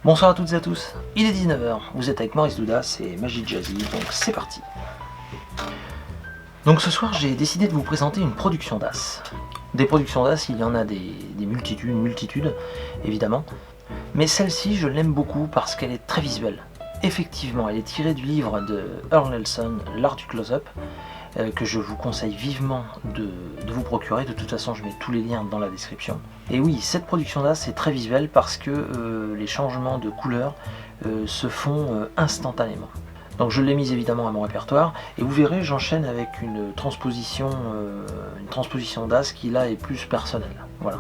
Bonsoir à toutes et à tous, il est 19h, vous êtes avec Maurice Douda, c'est Magie Jazzy, donc c'est parti. Donc ce soir j'ai décidé de vous présenter une production d'As. Des productions d'As, il y en a des multitudes, évidemment. Mais celle-ci, je l'aime beaucoup parce qu'elle est très visuelle. Effectivement, elle est tirée du livre de Earl Nelson, L'art du close-up, que je vous conseille vivement de vous procurer. De toute façon, je mets tous les liens dans la description. Et oui, cette production là, c'est très visuel parce que les changements de couleur se font instantanément. Donc je l'ai mise évidemment à mon répertoire, et vous verrez, j'enchaîne avec une transposition d'As qui là est plus personnelle. Voilà.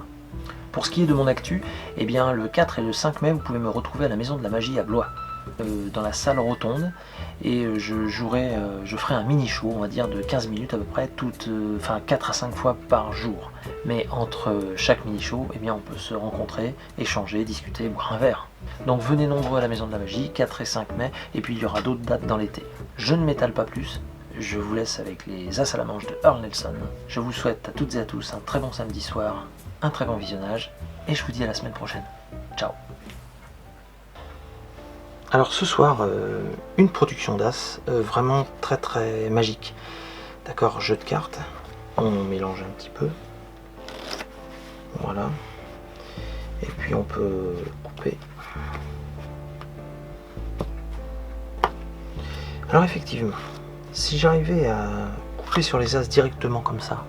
Pour ce qui est de mon actu, eh bien le 4 et le 5 mai, vous pouvez me retrouver à la Maison de la Magie à Blois, dans la salle rotonde, et je ferai un mini show, on va dire de 15 minutes à peu près, 4 à 5 fois par jour. Mais entre chaque mini show, eh bien on peut se rencontrer, échanger, discuter, boire un verre. Donc venez nombreux à la Maison de la Magie, 4 et 5 mai, et puis il y aura d'autres dates dans l'été. Je ne m'étale pas plus, je vous laisse avec les As à la manche de Earl Nelson. Je vous souhaite à toutes et à tous un très bon samedi soir, un très bon visionnage, et je vous dis à la semaine prochaine. Ciao. Alors ce soir, une production d'As vraiment très très magique. D'accord, jeu de cartes, on mélange un petit peu. Voilà. Et puis on peut couper. Alors effectivement, si j'arrivais à couper sur les As directement comme ça,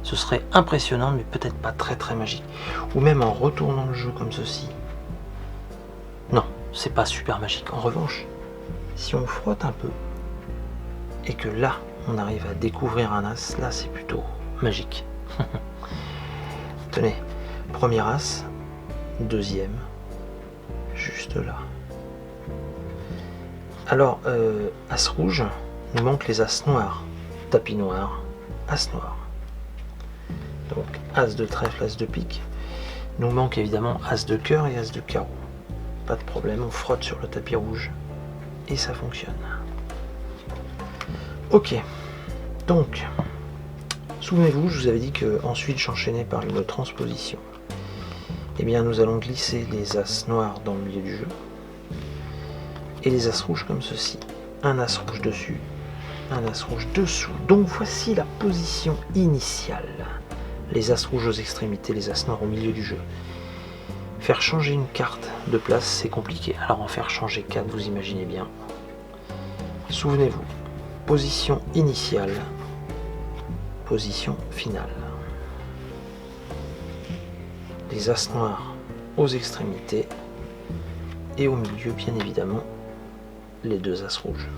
ce serait impressionnant, mais peut-être pas très très magique. Ou même en retournant le jeu comme ceci. Non, c'est pas super magique. En revanche, si on frotte un peu, et que là, on arrive à découvrir un As, là c'est plutôt magique. Tenez, premier As, deuxième, juste là. Alors, As rouge, nous manque les As noirs. Tapis noir, As noir. Donc, As de trèfle, As de pique. Nous manque évidemment As de cœur et As de carreau. Pas de problème, on frotte sur le tapis rouge et ça fonctionne. Ok, donc, souvenez-vous, je vous avais dit que ensuite j'enchaînais par une transposition. Eh bien, nous allons glisser les As noirs dans le milieu du jeu et les As rouges comme ceci. Un As rouge dessus, un As rouge dessous. Donc voici la position initiale. Les As rouges aux extrémités, les As noirs au milieu du jeu. Faire changer une carte de place, c'est compliqué. Alors en faire changer 4, vous imaginez bien. Souvenez-vous, position initiale, position finale. Les As noirs aux extrémités et au milieu, bien évidemment, les deux As rouges.